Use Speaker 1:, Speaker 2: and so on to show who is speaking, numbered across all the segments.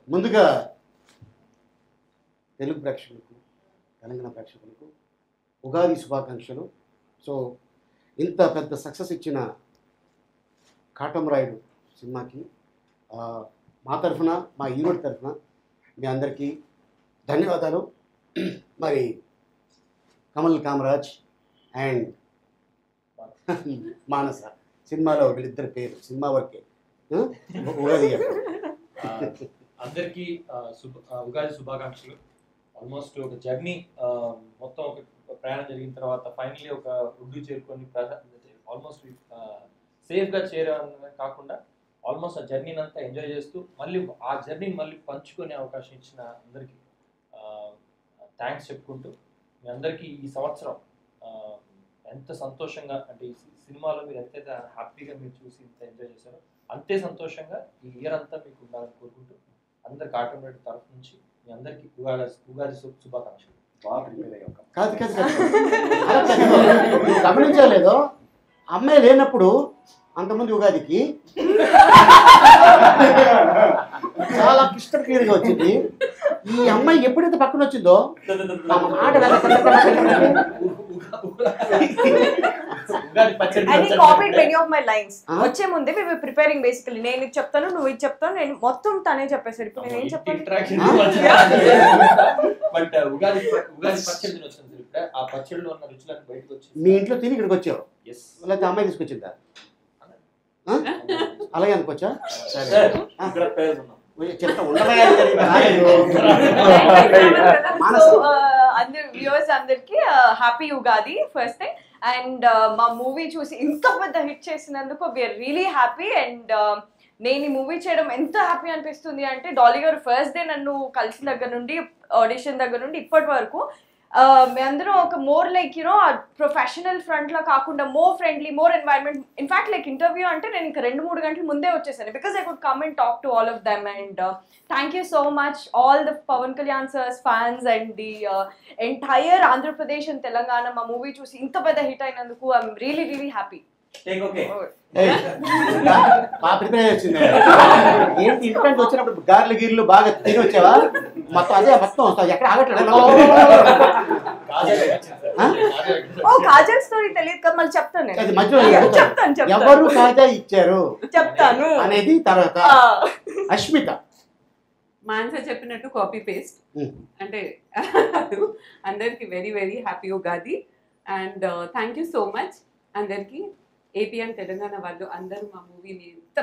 Speaker 1: ముందుగా తెలుగు ప్రేక్షకులకు తెలంగాణ ప్రేక్షకులకు ఉగాది శుభాకాంక్షలు. సో ఇంత పెద్ద సక్సెస్ ఇచ్చిన కాటమరాయుడు సినిమాకి మా తరఫున, మా ఈరోడ్ తరఫున మీ అందరికీ ధన్యవాదాలు. మరి కమల్ కామరాజ్ అండ్ మానస సినిమాలో వీళ్ళిద్దరి పేరు సినిమా వరకే ఉగాది.
Speaker 2: అందరికీ ఉగాది శుభాకాంక్షలు. ఆల్మోస్ట్ ఒక జర్నీ మొత్తం ఒక ప్రయాణం జరిగిన తర్వాత ఫైనల్లీ ఒక ఒడ్డు చేరుకొని ఆల్మోస్ట్ సేఫ్గా చేరడమే కాకుండా ఆల్మోస్ట్ ఆ జర్నీని అంతా ఎంజాయ్ చేస్తూ మళ్ళీ ఆ జర్నీని మళ్ళీ పంచుకునే అవకాశం ఇచ్చిన అందరికీ థ్యాంక్స్ చెప్పుకుంటూ మీ అందరికీ ఈ సంవత్సరం ఎంత సంతోషంగా అంటే ఈ సినిమాలో మీరు ఎంతైతే హ్యాపీగా మీరు చూసి ఇంత ఎంజాయ్ చేశారో అంతే సంతోషంగా ఈ ఇయర్ అంతా మీకు ఉండాలని కోరుకుంటూ అందరికి కాటమరాయుడు తరఫు నుంచి మీ అందరికీ ఉగాది శుభాకాంక్షలు.
Speaker 3: బాగా ప్రిపేర్ అయ్యాం.
Speaker 1: కాదు గమనించలేదో అమ్మాయి లేనప్పుడు అంతమంది ఉగాదికి చాలా క్లిష్టం క్లియర్గా వచ్చింది. ఈ అమ్మాయి ఎప్పుడైతే పక్కన వచ్చిందో
Speaker 4: వచ్చే ముందే మేము ప్రిపేరింగ్ బేసికలీ నేను ఇది చెప్తాను, నువ్వు ఇది చెప్తాను, నేను మొత్తం తనే చెప్పేసాడు. ఇప్పుడు నేను ఏం చెప్పాను?
Speaker 1: మీ ఇంట్లో తిని ఇక్కడికి వచ్చావు, లేకపోతే అమ్మాయి తీసుకొచ్చిందా? అలాగే అనుకోవచ్చా? చెప్తా
Speaker 4: వ్యూవర్స్ అందరికి happy Ugadi first thing. And మా మూవీ చూసి ఇంత పెద్ద హిట్ చేసినందుకు వీఆర్ రియలీ హ్యాపీ. అండ్ నేను ఈ మూవీ చేయడం ఎంత హ్యాపీ అనిపిస్తుంది అంటే డాలీ గారు ఫస్ట్ డే నన్ను కలిసిన దగ్గర నుండి ఆడిషన్ దగ్గర నుండి ఇప్పటి వరకు మేమందరం ఒక మోర్ లైక్ యూనో ప్రొఫెషనల్ ఫ్రంట్లో కాకుండా more friendly, more environment. In fact like interview అంటే నేను ఇంకా 2-3 గంటల ముందే వచ్చేసాను because I could come and talk to all of them. And thank you so much all the Pawan Kalyan sir's fans and the entire Andhra Pradesh and Telangana మా movie చూసి ఇంత పెద్ద హిట్ అయినందుకు I'm really really happy.
Speaker 1: Prepare వచ్చింది ఏంటి ఇంటికి వచ్చినప్పుడు గార్లు గీర్లు బాగా తిని వచ్చావా? మొత్తం అదే మొత్తం వస్తావు ఎక్కడ ఆగట్లేదు.
Speaker 4: కాజల్ స్టోరీ తెలియదు కదా, మళ్ళీ చెప్తాను నేను.
Speaker 1: మధ్యలో ఎవరు కాజా ఇచ్చారు
Speaker 4: చెప్తాను
Speaker 1: అనేది తర్వాత. అష్మిత
Speaker 5: మాన్స చెప్పినట్టు కాపీ పేస్ట్ అంటే అందరికి very very happy Ugadi. And thank you so much అందరికి. ఏపీ అండ్ తెలంగాణ వాళ్ళు అందరూ మా మూవీని ఎంత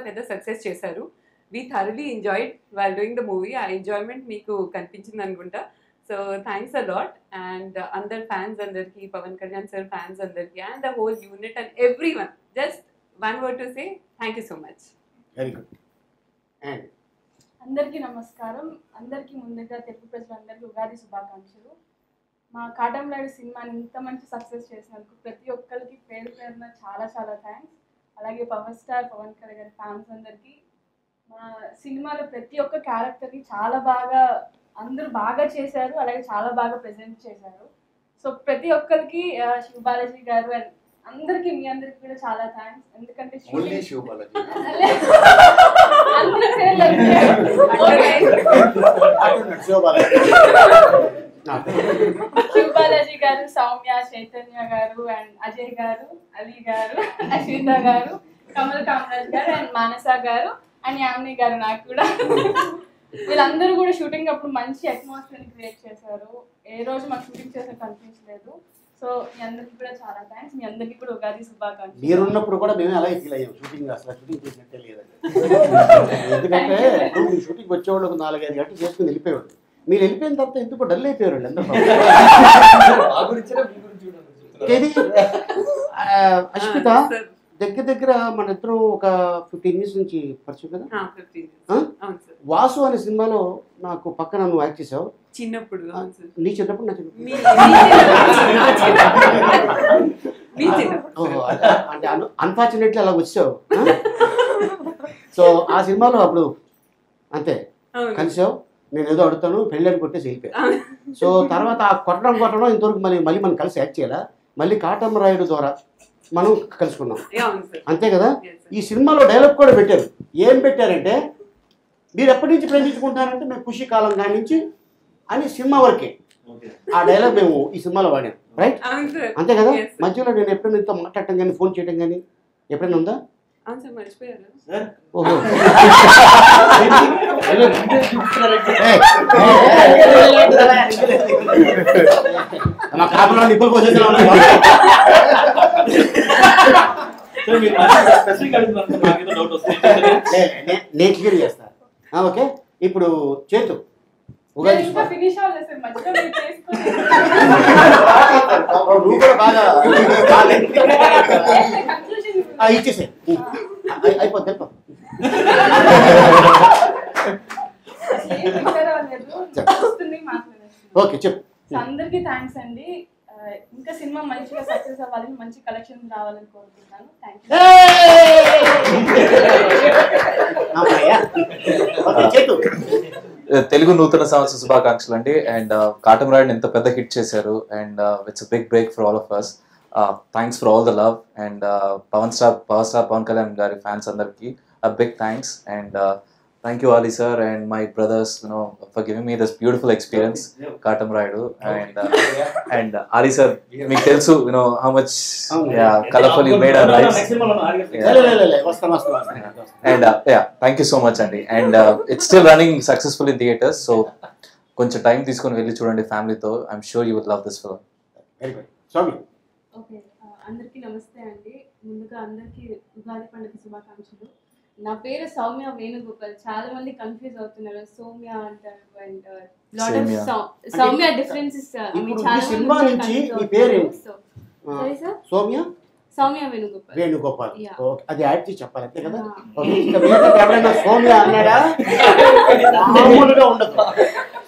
Speaker 5: పెద్ద సక్సెస్ చేశారు. We thoroughly enjoyed while doing the movie. ఆ ఎంజాయ్మెంట్ మీకు కనిపించింది అనుకుంటా. So thanks a lot. And అందరు ఫ్యాన్స్ అందరికి, పవన్ కళ్యాణ్ సార్ ఫ్యాన్స్ అందరికి and the whole unit and every one, just one word to say thank you so much.
Speaker 1: Very good.
Speaker 6: అందరికీ నమస్కారం. అందరికీ ముందుగా తెలుగు ప్రజలందరికీ ఉగాది శుభాకాంక్షలు. మా కాటమరాయుడు సినిమాని ఇంత మంచి సక్సెస్ చేసినందుకు ప్రతి ఒక్కరికి పేరు పేరున చాలా చాలా థ్యాంక్స్. అలాగే power star Pawan Kalyan fans అందరికీ. మా సినిమాలో ప్రతి ఒక్క క్యారెక్టర్ని చాలా బాగా అందరూ బాగా చేశారు, అలాగే చాలా బాగా ప్రెజెంట్ చేశారు. సో ప్రతి ఒక్కరికి శివ బాలాజీ గారు అండ్ అందరికీ మీ అందరికి కూడా చాలా థ్యాంక్స్. ఎందుకంటే శివ బాలాజీ గారు, సౌమ్య, చైతన్య గారు అండ్ అజయ్ గారు, అలీ గారు, అశ్విత గారు, కమల్ కామరాజ్ గారు అండ్ మానస గారు అండ్ యామిని గారు. నాకు కూడా వీళ్ళందరూ కూడా షూటింగ్ అప్పుడు మంచి అట్మాస్ఫియర్ క్రియేట్ చేశారు. ఏ రోజు మాకు షూటింగ్ చేసినట్టు అనిపించలేదు. సో మీ అందరికి కూడా చాలా థ్యాంక్స్. మీ అందరికీ కూడా ఉగాది శుభాకాంక్షలు.
Speaker 1: మీరున్నప్పుడు కూడా మేము అలాగే ఫీల్ అయ్యాం. షూటింగ్ అసలు షూటింగ్ చేసినట్టే లేదండి. ఎందుకంటే షూటింగ్ వచ్చేవాళ్ళు ఒక 4-5 గంటలు చేసుకుని వెళ్ళిపోయేవాళ్ళు. మీరు వెళ్ళిపోయిన తర్వాత ఎందుకు డల్ అయిపోయారు అందరూ. అష్మిత దగ్గర మన ఇద్దరం ఒక 15 years నుంచి పరిచయం కదా. వాసు అనే సినిమాలో నాకు పక్కన నువ్వు యాక్ట్ చేసావు
Speaker 5: చిన్నప్పుడు.
Speaker 1: నీ చిన్నప్పుడు నా చిన్నప్పుడు అంటే అన్ఫార్చునేట్లీ అలా వచ్చావు. సో ఆ సినిమాలో అప్పుడు అంతే కలిసావు. నేను ఏదో అడుగుతాను పెళ్ళని కొట్టేసి వెళ్ళిపోయాను. సో తర్వాత ఆ కొట్టడం ఇంతవరకు మళ్ళీ మనం కలిసి యాక్ట్ చేయాలా, మళ్ళీ కాటమరాయుడు ద్వారా మనం కలుసుకున్నాం అంతే కదా. ఈ సినిమాలో డైలాగ్ కూడా పెట్టారు. ఏం పెట్టారంటే మీరు ఎప్పటి నుంచి ప్రేమించుకుంటారంటే మేము ఖుషి కాలం కాడి నుంచి అని సినిమా వరకే ఆ డైలాగ్ మేము ఈ సినిమాలో వాడాం, రైట్? అంతే కదా. మధ్యలో నేను ఎప్పుడైనా ఇంత మాట్లాడటం కానీ ఫోన్ చేయడం కానీ ఎప్పుడైనా ఉందా? ఓహో మా కాపులో నిప్పులు పోసేసిన నేను క్లియర్ చేస్తా. ఓకే, ఇప్పుడు చేతు ఉగాది నువ్వు కూడా బాగా ఇచ్చేసే అయిపోద్ది. ఓకే చెప్పు.
Speaker 6: అందరికీ థ్యాంక్స్ అండి. ఇంకా సినిమా మంచిగా సక్సెస్ అవ్వాలని, మంచి కలెక్షన్స్ రావాలని కోరుకుంటున్నాను.
Speaker 3: తెలుగు నూతన సంవత్సర శుభాకాంక్షలు అండి. అండ్ కాటమరాయుడు ఎంత పెద్ద హిట్ చేశారు and it's big break for all of us. Thanks for all the love and power star Pawan Kalyan గారి ఫ్యాన్స్ అందరికి big thanks and thank you Ali sir and my brothers, you know, for giving me this beautiful experience Katamrayudu and Ali sir, meeku telusu, you know, how much colorful you made our lives. And thank you so much Andy, and it's still running successfully in theaters, so koncha time తీసుకొని వెళ్ళి చూడండి family తో. I'm sure you would love this film.
Speaker 1: Very good. Swami.
Speaker 6: Okay, అందరికీ నమస్తే అండి. ముందుగా అందరికీ ఉగాది పండుగ శుభాకాంక్షలు. నా పేరు సౌమ్య వేణుగోపాల్. చాలా మంది కన్ఫ్యూజ్ అవుతున్నారు, సౌమ్య అంటారు and lot of Soumya differences.
Speaker 1: Cinema నుంచి మీ పేరు ఏంటి? సౌమ్య
Speaker 6: సౌమ్య వేణుగోపాల్.
Speaker 1: వేణుగోపాల్, అది యాడ్ చేసి చెప్పాలి అంతే కదా. ఎవరైనా సౌమ్య అన్నాడా మామూలుగా ఉండదు.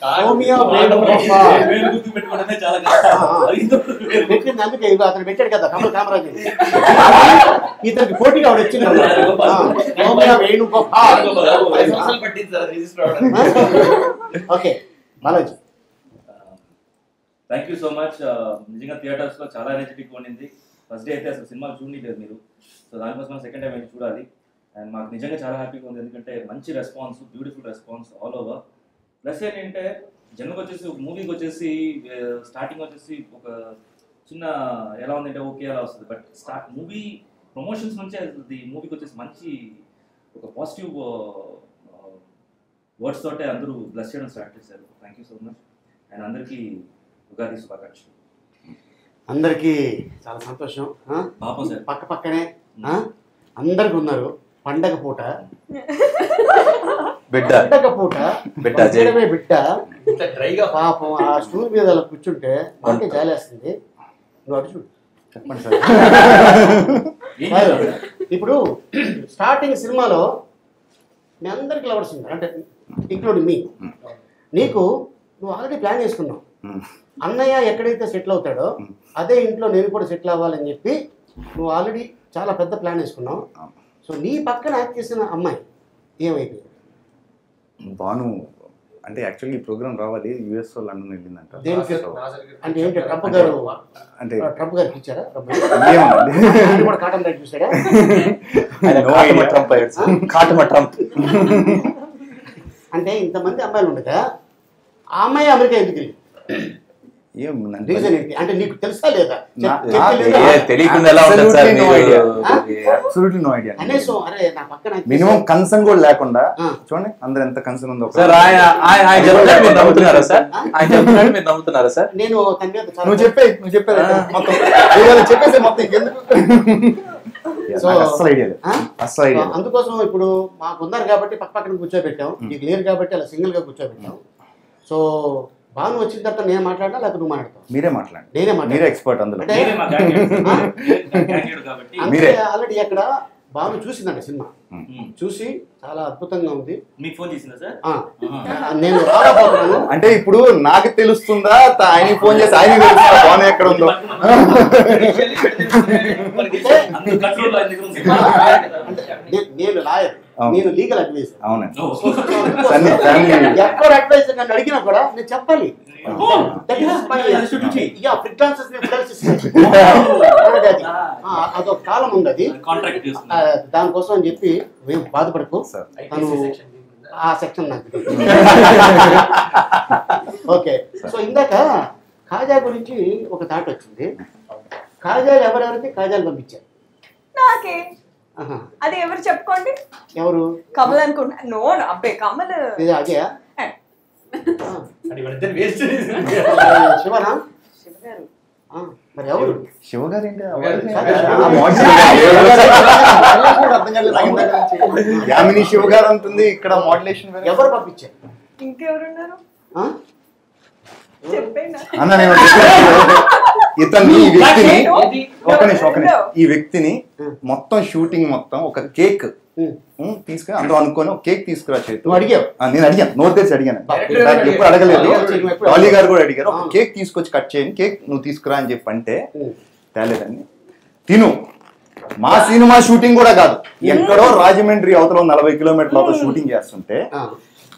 Speaker 1: సౌమ్య వేణుగోపాల్ పెట్టింది అందుకే అతను పెట్టాడు కదా కమల్ కామరాజు, ఇతనికి పోటీగా ఆవిడ వచ్చింది. Soumya Venugopal. Okay Balaji.
Speaker 7: Thank you so much. నిజంగా థియేటర్స్లో చాలా ఎనర్జెటిక్ ఉండింది. ఫస్ట్ డే అయితే అసలు సినిమా చూడలేదు మీరు, సో దానికోసం సెకండ్ టైం అయితే చూడాలి. అండ్ మాకు నిజంగా చాలా హ్యాపీగా ఉంది, ఎందుకంటే మంచి response, beautiful response all over. Plus ఏంటంటే జనరల్గా వచ్చేసి ఒక మూవీకి వచ్చేసి స్టార్టింగ్ వచ్చేసి ఒక చిన్న ఎలా ఉందంటే ఓకే అలా వస్తుంది, బట్ మూవీ ప్రమోషన్స్ నుంచే ఈ మూవీకి వచ్చేసి మంచి ఒక పాజిటివ్ వర్డ్స్ తోటే అందరూ బ్లెస్ చేయడం స్టార్ట్ చేశారు. Thank you so much and అందరికీ ఉగాది శుభాకాంక్షలు.
Speaker 1: అందరికీ చాలా సంతోషం. పక్క పక్కనే అందరికి ఉన్నారు. పండగ పూట బిడ్డ పాపం ఆ స్టూల్ మీద అలా కూర్చుంటే మనకే జాలేస్తుంది. నువ్వు అటు చూడు. చెప్పండి సార్. ఇప్పుడు స్టార్టింగ్ సినిమాలో మీ అందరికి లవర్స్ ఉన్నారు, అంటే ఇంక్లూడింగ్ మీ. నీకు నువ్వు ఆల్రెడీ ప్లాన్ చేసుకున్నావు, అన్నయ్య ఎక్కడైతే సెటిల్ అవుతాడో అదే ఇంట్లో నేను కూడా సెటిల్ అవ్వాలని చెప్పి నువ్వు ఆల్రెడీ చాలా పెద్ద ప్లాన్ వేసుకున్నావు. సో నీ పక్కన యాక్ట్ చేసిన అమ్మాయి ఏమైపోయింది?
Speaker 8: బాను అంటే యాక్చువల్లీ ఈ ప్రోగ్రామ్ రావాలి, యూఎస్ లండన్ వెళ్ళిందంట.
Speaker 1: అంటే ఏంటి ట్రంప్ గారు, అంటే ట్రంప్ గారికి ఇచ్చారా? కూడా కాటన్ రైట్ చూసాడా? అంటే ఇంతమంది అమ్మాయిలు ఉండగా ఆ అమ్మాయి అమెరికా ఎందుకు వెళ్ళి? రీజన్ ఏంటి అంటే నీకు తెలుసా లేదా?
Speaker 8: మినిమం కన్సర్న్ కూడా లేకుండా చూడండి అందరు ఎంత కన్సర్న్ ఉందో.
Speaker 1: నేను
Speaker 8: నువ్వు చెప్పేది మొత్తం చెప్పేసి మొత్తం ఇంకెందుకు అసలు ఐడియా అసలు.
Speaker 1: అందుకోసం ఇప్పుడు మాకు ఉన్నారు కాబట్టి పక్క పక్కన కూర్చోబెట్టాం, నీకు లేరు కాబట్టి అలా సింగిల్ గా కూర్చోబెట్టాం. సో బాను వచ్చిన తర్వాత నేను మాట్లాడా లేకపోతే నువ్వు మాట్లాడతావు?
Speaker 8: మీరే మాట్లాడండి.
Speaker 1: నేనే
Speaker 8: మీరే ఎక్స్పర్ట్ అందులో.
Speaker 1: ఆల్రెడీ అక్కడ బాను చూసిందండి సినిమా, చూసి చాలా అద్భుతంగా ఉంది.
Speaker 7: మీకు ఫోన్ చేసిందా సార్?
Speaker 1: నేను రాకపోతున్నాను
Speaker 8: అంటే ఇప్పుడు నాకు తెలుస్తుందా, ఆయన ఫోన్ చేసి ఆయన తెలుస్తుందా బాను ఎక్కడ ఉందో?
Speaker 1: నేను లాయర్, నేను లీగల్ అడ్వైజర్.
Speaker 8: అవునండి.
Speaker 1: ఎవరు అడ్వైజర్ నన్ను అడిగినా కూడా నేను చెప్పాలి. అదొక కాలం ఉంది, అది దానికోసం అని చెప్పి మేము బాధపడకు. తను ఆ సెక్షన్ నాకు ఓకే. సో ఇందాక కాజా గురించి ఒక థాట్ వచ్చింది. కాజాలు ఎవరెవరికి కాజాలు పంపించారు?
Speaker 4: నాకే. అది ఎవరు చెప్పుకోండి.
Speaker 1: ఎవరు?
Speaker 4: కమల్ అనుకుంటా. నో అబ్బే కమల్
Speaker 1: అదే శివనా?
Speaker 4: శివగారు.
Speaker 1: మరి ఎవరు?
Speaker 8: శివగారు ఏంటి? యామిని శివగారు అంటుంది, ఇక్కడ మోడ్యులేషన్
Speaker 1: ఎవరు పంపించారు?
Speaker 4: ఇంకెవరున్నారు
Speaker 8: అన్న? నేను ఇతన్ని ఈ వ్యక్తిని ఒక నిమిషం ఈ వ్యక్తిని మొత్తం షూటింగ్ మొత్తం ఒక కేక్ తీసుకుని అందులో అనుకోని ఒక కేక్ తీసుకురా చేతి
Speaker 1: అడిగావు?
Speaker 8: నేను అడిగాను, నోరు తెరిచి అడిగాను, ఎప్పుడు అడగలేదు. డాలీ గారు కూడా అడిగారు, ఒక కేక్ తీసుకొచ్చి కట్ చేయండి, కేక్ నువ్వు తీసుకురా అని చెప్పి అంటే తేలేదండి. తిను మా సినిమా షూటింగ్ కూడా కాదు, ఎక్కడో రాజమండ్రి అవతల 40 కిలోమీటర్ల అవతల షూటింగ్ చేస్తుంటే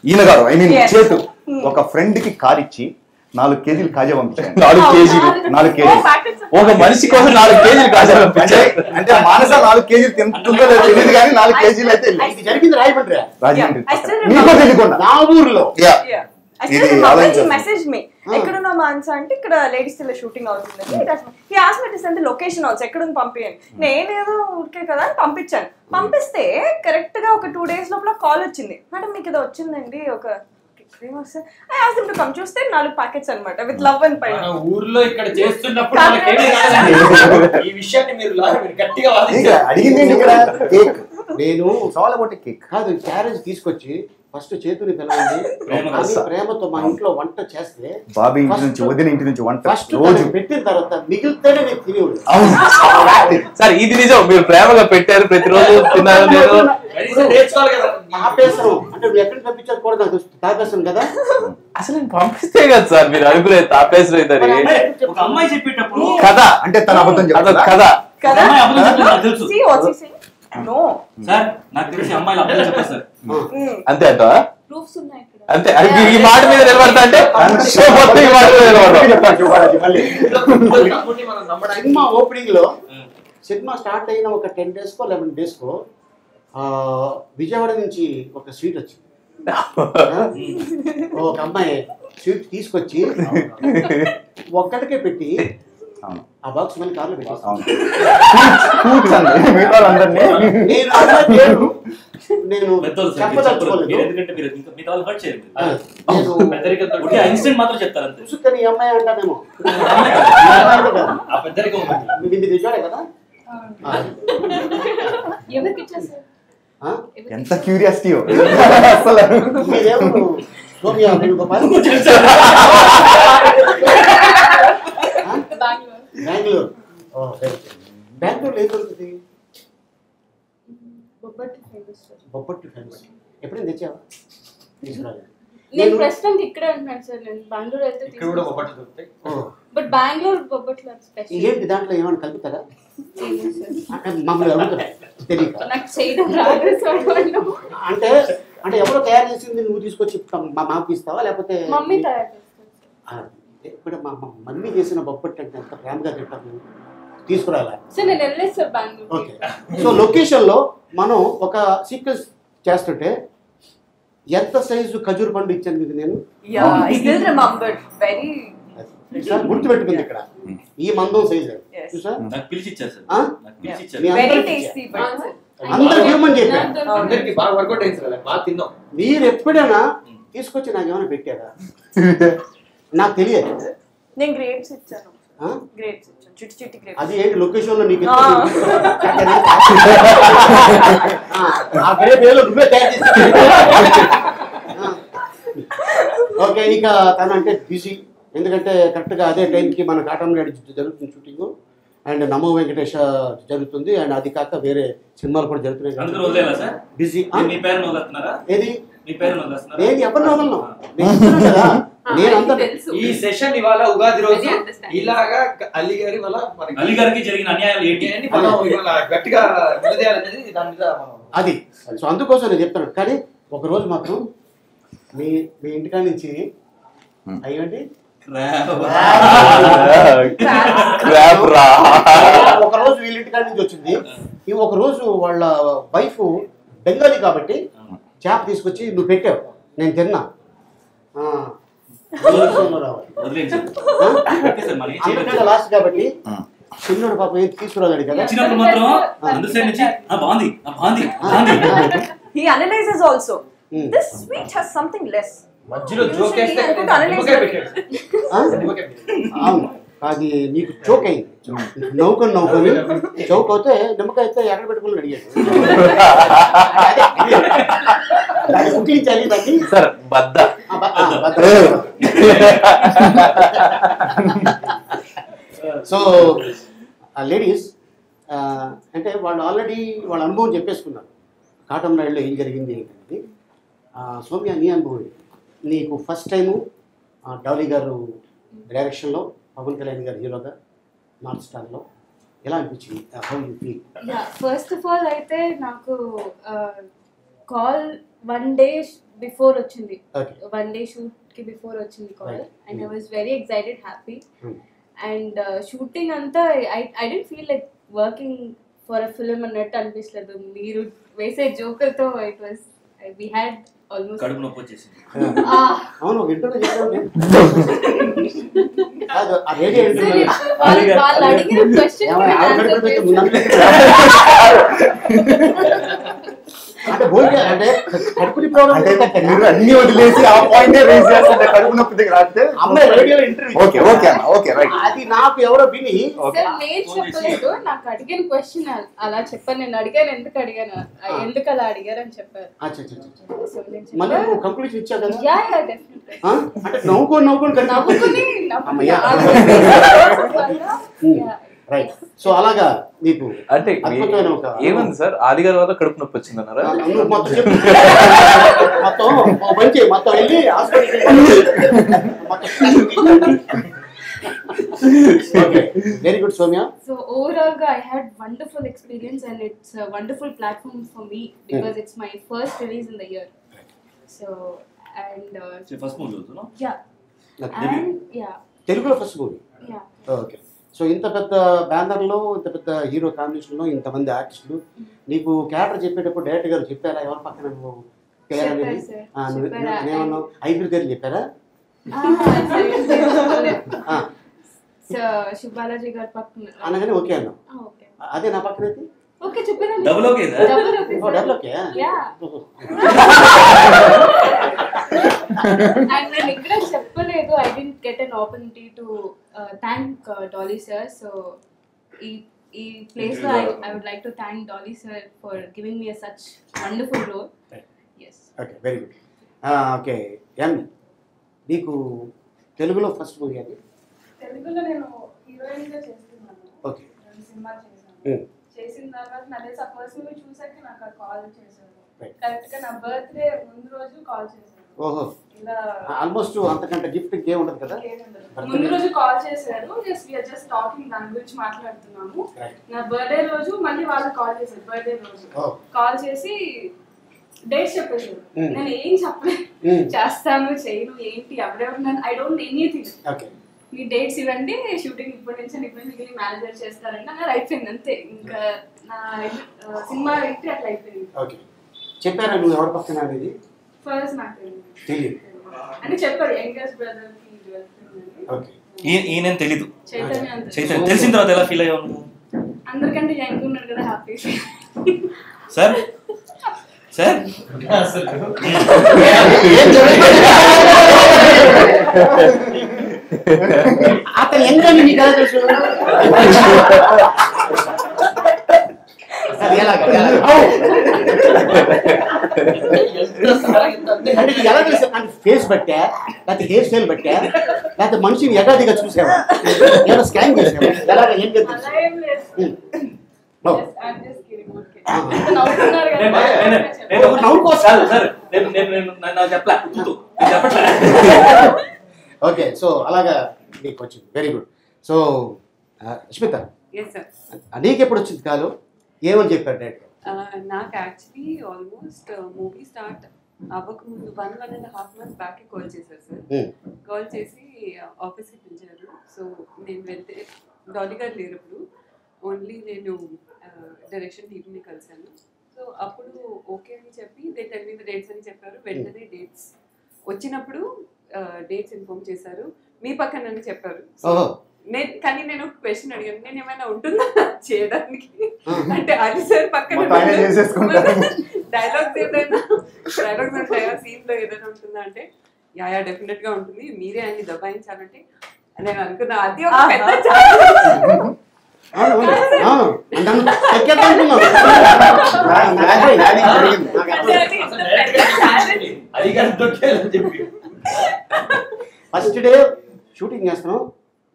Speaker 8: ఈయన గారు ఐ మీన్ చేతు ఒక ఫ్రెండ్ కి కార్ ఇచ్చి 4 కేజీలు కాజా పంపించాను.
Speaker 3: 4 కేజీలు ఒక మనిషి కోసం 4 కేజీలు కాజా పంపించాయి
Speaker 8: అంటే మానస 4 కేజీలు తింటుందో తెలియదు కానీ 4 కేజీలు అయితే
Speaker 1: జరిగింది రాజమండ్రి.
Speaker 8: మీకు తెలియకుండా
Speaker 1: నా ఊర్లో
Speaker 4: మెసేజ్ మీ ఎక్కడున్నా మాన్స అంటే ఇక్కడ లేడీస్ తెల్ల షూటింగ్ అవుతుంది. లొకేషన్ ఆల్సో ఎక్కడుంది పంపించండి. నేనేదో ఊరికే కదా అని పంపించాను. పంపిస్తే కరెక్ట్ గా ఒక 2 days లోపల కాల్ వచ్చింది. మేడం మీకు ఏదో వచ్చిందండి ఒక చూస్తే 4 ప్యాకెట్స్ అనమాట విత్ లవ్ అండ్ పైన.
Speaker 2: ఊర్లో ఇక్కడ చేస్తున్నప్పుడు ఈ విషయాన్ని మీరు గట్టిగా
Speaker 8: అడిగింది ఇక్కడ కేక్.
Speaker 1: నేను
Speaker 8: చాలా ఒకటి కేక్
Speaker 1: కాదు, క్యారేజ్ తీసుకొచ్చి ఫస్ట్ చేతుని పిలవండి ప్రేమతో మా ఇంట్లో వంట చేస్తే
Speaker 8: బాబీ ఇంటి నుంచి వదిన ఇంటి నుంచి వంట
Speaker 1: ఫస్ట్ రోజు పెట్టిన తర్వాత మిగిలితేనే నేను తినేవాడు.
Speaker 3: సార్ ఇది నిజం, మీరు ప్రేమగా పెట్టారు, ప్రతిరోజు తిన్నారు.
Speaker 1: తాపేస్తాను అంటే నువ్వు ఎక్కడికి పంపించారు కూడా నాకు తాపేస్తాను కదా.
Speaker 3: అసలు నేను పంపిస్తే కదా సార్ మీరు అనుకునే తాపేశ్వరి
Speaker 7: ఒక అమ్మాయి చెప్పేటప్పుడు
Speaker 8: కదా అంటే తన అబద్ధం చెప్తాడు
Speaker 3: కదా.
Speaker 7: సార్ నాకు తెలిసి అమ్మాయిలు అబ్బాయిలు చెప్పారు సార్.
Speaker 3: అంతే అంట
Speaker 6: ప్రూఫ్స్ ఉన్నాయి ఇక్కడ.
Speaker 3: అంతే ఈ మాట మీద నిలబడతా అంటే
Speaker 1: సినిమా ఓపెనింగ్ లో సినిమా స్టార్ట్ అయిన ఒక 10 days కో 11 days కో విజయవాడ నుంచి ఒక స్వీట్ వచ్చింది. ఒక అమ్మాయి స్వీట్ తీసుకొచ్చి ఒక్కడికే పెట్టి ఆ బాక్స్ మళ్ళీ కార్లో పెట్టేస్తాను. నేను చూసుకొని ఈ అమ్మాయి అంటానేమో చూడే కదా.
Speaker 8: ఎంత క్యూరియాసిటీ
Speaker 1: బెంగళూరు. బెంగళూరులో ఏం దొరుకుతుంది? బొబ్బట్టు ఫేమస్. ఎప్పుడైనా తెచ్చావా?
Speaker 6: నేను ప్రస్తుతానికి ఇక్కడే ఉంటున్నాను సార్. నేను బెంగళూరు అయితే బట్ బెంగళూరు బొబ్బట్లు స్పెషల్.
Speaker 1: ఏంటి దాంట్లో ఏమైనా కలుపుతారా? మమ్మల్ని అడుగుతారా తెలియక.
Speaker 6: నాకు చేయడం రాదు.
Speaker 1: అంటే అంటే ఎవరో తయారు చేసింది నువ్వు తీసుకొచ్చి మాకు ఇస్తావా లేకపోతే
Speaker 6: మమ్మీ తయారు చేస్తాను.
Speaker 1: ఇప్పుడు మా మమ్మీ చేసిన బొబ్బట్టు అంటే ఎంత ప్రేమగా తింటాము, తీసుకురాలా?
Speaker 6: సార్ నేను వెళ్ళలేదు సార్ బెంగళూరు.
Speaker 1: ఓకే. సో లొకేషన్లో మనం ఒక సీక్వెన్స్ చేస్తుంటే ఎంత సైజు ఖజూర్ పండు ఇచ్చాను మీకు నేను? గుర్తుపెట్టుకుంది ఇక్కడ ఈ మందం సైజు చూసా. అందరు హ్యూమన్ చెప్పారు. మీరు ఎప్పుడైనా తీసుకొచ్చి నాకు ఏమైనా పెట్టారా? నాకు తెలియదు.
Speaker 4: నేను గ్రేప్స్ ఇచ్చాను. గ్రేప్స్ ఇచ్చాను, చిట్టి చిట్టి గ్రేప్స్.
Speaker 1: అది ఏంటి లొకేషన్ లో నీకు ఆ గ్రేప్ ఏదో నువ్వే తయారు చేసి. ఓకే, ఇక తను అంటే బిజీ, ఎందుకంటే కరెక్ట్గా అదే టైంకి మన కాటంరాయుడు జరుగుతుంది షూటింగ్, అండ్ నమో వెంకటేష్ జరుగుతుంది, అండ్ అది కాక వేరే సినిమాలు కూడా జరుగుతున్నాయి. బిజీ. ఏది నేను ఎవరిని వదలను కదా. నేనంతా
Speaker 2: ఈ సెషన్ ఇవాళ ఉగాది రోజు ఇలాగా అలీ గారి వల్ల
Speaker 7: అలీ గారికి జరిగిన అన్యాయాలు ఏంటి అని మనం
Speaker 2: గట్టిగా నిలదీయాలనేది దాని మీద
Speaker 1: అది. సో అందుకోసం నేను చెప్తాను. కానీ ఒకరోజు మాత్రం మీ ఇంటికాడ నుంచి అయ్యండి ఒకరోజు వీళ్ళ ఇంటికాడ నుంచి వచ్చింది. ఈ ఒక రోజు వాళ్ళ వైఫ్ బెంగాలీ కాబట్టి చేప తీసుకొచ్చి నువ్వు పెట్టావు, నేను తిన్నా. అందరికంటే లాస్ట్ కాబట్టి చిన్నోడు పాపం ఏం తీసుకురాలేడు కదా.
Speaker 4: He analyzes also. This sweet has something less.
Speaker 2: మధ్యలో జోక్ వేస్తే
Speaker 1: అవును, అది నీకు చోక్ అయింది. నవ్వుకొని చౌక్ అవుతే నిమ్మకాయ అయితే ఎక్కడ పెట్టుకుని అడిగాడు. కుట్టించాలి దాన్ని
Speaker 3: సార్ బద్ద.
Speaker 1: సో లేడీస్ అంటే వాళ్ళు ఆల్రెడీ వాళ్ళ అనుభవం చెప్పేసుకున్నారు కాటం రాయుడులో ఏం జరిగింది ఏంటంటే. సౌమ్య, నీ అనుభవం నీకు ఫస్ట్ టైము డాలీ గారు డైరెక్షన్లో పవన్ కళ్యాణ్ గారు హీరోగా నార్త్ స్టార్లో ఎలా అనిపించింది? How you feel?
Speaker 6: First of all అయితే నాకు కాల్ 1 day బిఫోర్ వచ్చింది. 1 day షూట్కి బిఫోర్ వచ్చింది call. And I was very excited, happy. And shooting అంతా I don't feel like working for a film అన్నట్టు అనిపించలేదు. మీరు వేసే జోకులతో it was we had almost
Speaker 7: కడుపు నొప్పి వచ్చేసింది.
Speaker 1: అవును,
Speaker 6: వాళ్ళు అడిగిన క్వశ్చన్
Speaker 1: అంటే అంటే కడుపుని ప్రాబ్లం
Speaker 8: మీరు అన్ని వదిలేసి ఆ పాయింట్ రేస్ చేస్తుంటే కడుపు నొప్పి దగ్గర రాస్తే
Speaker 1: అమ్మాయి రేడియో ఇంటర్వ్యూ.
Speaker 8: ఓకే ఓకే అన్న, ఓకే రైట్.
Speaker 1: అది నాకు ఎవరో విని
Speaker 6: నేను చెప్పలేదు. నాకు అడిగిన క్వశ్చన్ అలా చెప్పాను. నేను అడిగాను, ఎందుకు అడిగాను, ఎందుకు అలా అడిగారు అని చెప్పారు.
Speaker 1: మళ్ళీ నువ్వు కంక్లూజన్ ఇచ్చావు కదా.
Speaker 6: Yeah yeah definitely.
Speaker 1: అంటే నవ్వుకొని రైట్. సో అలాగా నీకు
Speaker 3: అంటే ఏమంది సార్, ఆది గారి వల్ల కడుపు నొప్పి వచ్చింది అన్నారా?
Speaker 1: మొత్తం చెప్పు. మొత్తం వెళ్ళి very good Soumya.
Speaker 6: So overall I had wonderful experience and it's a wonderful platform for me because it's my first release in the year. So and
Speaker 7: first movie also, no?
Speaker 6: Yeah. And yeah.
Speaker 1: తెలుగులో first movie.
Speaker 6: Yeah.
Speaker 1: Okay. So ఇంత పెద్ద బ్యానర్లో, ఇంత పెద్ద hero కాంబినేషన్లో ఇంతమంది ఆర్టిస్టులు, నీకు క్యారెక్టర్ చెప్పేటప్పుడు డైరెక్టర్ గారు చెప్పారా ఎవరి పక్కన నువ్వు పేరు అనేది? నేనేమన్నావు, ఐదుగురు పేర్లు చెప్పారా?
Speaker 6: శివబాలాజీ గారి పక్కన
Speaker 1: అనగానే ఓకే అన్నావు. అదే నా పక్కన అయితే
Speaker 6: ఓకే చెప్పాను.
Speaker 7: Double okay.
Speaker 1: Double okay.
Speaker 6: And నేను ఇక్కడ చెప్పలేదు. I didn't get an opportunity to thank Dolly sir. So ఈ place లో I would like to thank Dolly sir for giving me such wonderful role. Yes.
Speaker 1: Okay, very good. Okay Yami, నీకు తెలుగులో first movie అది?
Speaker 6: తెలుగులో నేను heroine గా చేస్తున్నాను.
Speaker 1: Okay.
Speaker 6: 2 సినిమాలు చేశాను. చేసిన తర్వాత నా ఆ ఫస్ట్ మూవీ చూసాక నాకు కాల్ చేశారు. కరెక్ట్ గా నా బర్త్డే ముందు రోజు కాల్ చేశారు.
Speaker 1: ఓహో, ఇలా ఆల్మోస్ట్ అంతకంటే గిఫ్ట్ ఇంకేం ఉండదు కదా.
Speaker 6: ముందు రోజు కాల్ చేశారు. జస్ట్ టాకింగ్, దాని గురించి మాట్లాడుతున్నాము. నా బర్త్డే రోజు మళ్ళీ వాళ్ళు కాల్ చేశారు. బర్త్డే రోజు కాల్ చేసి డేట్స్ చెప్పేశారు. నేను ఏం చెప్పలేదు, చేస్తాను చేయను ఏంటి ఎవరెవరు, I don't anything. Me dates ఇవ్వండి, షూటింగ్ ఇప్పటి నుంచి మిగిలిన మేనేజర్ చేస్తారంటే అన్నారు. అయిపోయింది అంతే. ఇంకా నా సినిమా ఏంటి అట్లా అయిపోయింది.
Speaker 1: చెప్పారా నువ్వు ఎవరి పక్కన అనేది?
Speaker 6: ఫస్ట్ నాకు
Speaker 1: తెలియదు
Speaker 6: అని చెప్పారు. యంగెస్ట్ బ్రదర్ కి
Speaker 7: ఈయన తెలీదు.
Speaker 6: చైతన్య
Speaker 7: తెలిసిన తర్వాత ఎలా ఫీల్ అయ్యావు?
Speaker 6: అందరికంటే యంగ్ ఉన్నాడు కదా, హ్యాపీ.
Speaker 7: సార్ సార్
Speaker 1: అతను ఎందుకని నీకు ఎలా తెలుసు? ఎలా తెలుసు? ఫేస్ బట్టా, లేకపోతే హెయిర్ స్టైల్ బట్టా, లేకపోతే మనిషిని ఎగాదిగా చూసావా, ఏమైనా స్కాన్ చేసావా? ఎలాగ ఏం తెలుసు? ఓకే, సో అలాగా నీకు వచ్చింది. Very good. సో స్మిత, నీకెప్పుడు వచ్చింది కాలు? ఏమని చెప్పారు డైరెక్టర్?
Speaker 5: నాకు యాక్చువల్లీ ఆల్మోస్ట్ మూవీ స్టార్ట్ అవ్వకముందు 1.5 months బ్యాక్ కాల్ చేశారు సార్. కాల్ చేసి ఆఫీస్కి పిలిచారు. సో నేను వెళ్తే డాలీ గారు లేనప్పుడు ఓన్లీ నేను డైరెక్షన్ టీమ్ని కలిశాను. సో సో అప్పుడు ఓకే అని చెప్పి they tell me the dates అని చెప్పారు. వెంటనే డేట్స్ వచ్చినప్పుడు డేట్స్ ఇన్ఫార్మ్ చేశారు. మీ పక్కన అని చెప్పారు. కానీ నేను ఒక క్వశ్చన్ అడిగాను, నేను ఏమైనా ఉంటుందా చేయడానికి అంటే అది సార్ పక్కన డైలాగ్స్ ఉంటాయా, సీన్ లో ఏదైనా ఉంటుందా అంటే యా డెఫినెట్ గా ఉంటుంది, మీరే అన్ని దబాయించాలంటే నేను అనుకున్నా. అది ఒక పెద్ద
Speaker 1: ఫస్ట్ డే షూటింగ్ చేస్తున్నాం,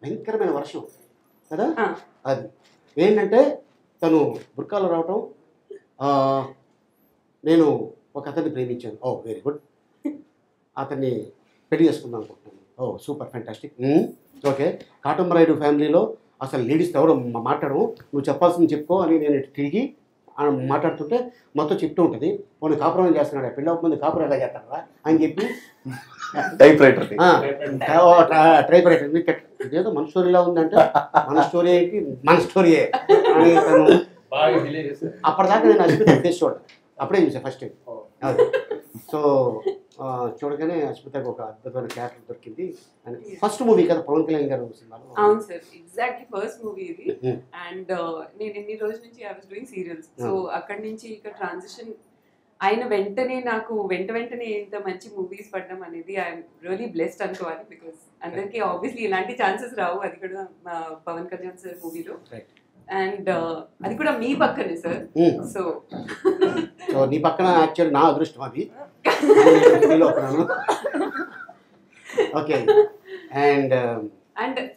Speaker 1: భయంకరమైన వర్షం కదా. అది ఏంటంటే తను బుర్కాలో రావటం, నేను ఒక అతన్ని ప్రేమించాను. ఓ వెరీ గుడ్, అతన్ని పెళ్లి చేసుకుందాం అనుకుంటున్నాను. ఓ సూపర్ ఫ్యాంటాస్టిక్. ఓకే, కాటంబరాయుడు ఫ్యామిలీలో అసలు లేడీస్తో ఎవరు మాట్లాడము, నువ్వు చెప్పాల్సింది చెప్పుకో అని నేను తిరిగి మాట్లాడుతుంటే మొత్తం చెప్తూ ఉంటుంది. పోనీ కాపురం చేస్తున్నాడు, పెళ్ళి అవ్వకముందు కాపురం ఎలా చేస్తారా అని చెప్పి
Speaker 8: టైప్ రైటర్
Speaker 1: ఇదేదో మన స్టోరీలా ఉందంటే మన స్టోరీ ఏంటి, మన స్టోరీయే అని తను అప్పటిదాకా నేను అస్మిత ఫేస్ చూడ అప్పుడే చూసాను ఫస్ట్ టైం. అది సో చూడగానే అస్మితకు ఒక అద్భుతమైన క్యారెక్టర్ దొరికింది. ఫస్ట్ మూవీ కదా పవన్ కళ్యాణ్ గారు సినిమాలో.
Speaker 5: అవును సార్, ఎగ్జాక్ట్లీ ఫస్ట్ మూవీ ఇది. అండ్ నేను ఇన్ని రోజుల నుంచి I was doing serials. So అక్కడి నుంచి ఇక్కడ ట్రాన్సిషన్ అయిన వెంటనే నాకు వెంటనే ఇంత మంచి మూవీస్ పడడం అనేది ఐఎమ్ రియలీ బ్లెస్డ్ అనుకోవాలి. బికాస్ అందరికీ ఆబ్వియస్లీ ఇలాంటి ఛాన్సెస్ రావు, అది కూడా పవన్ కళ్యాణ్ సార్ మూవీలో. అండ్ అది కూడా మీ పక్కనే సార్. సో
Speaker 1: నీ పక్కన యాక్చువల్ నా అదృష్టం అది. ఓకే.
Speaker 5: అండ్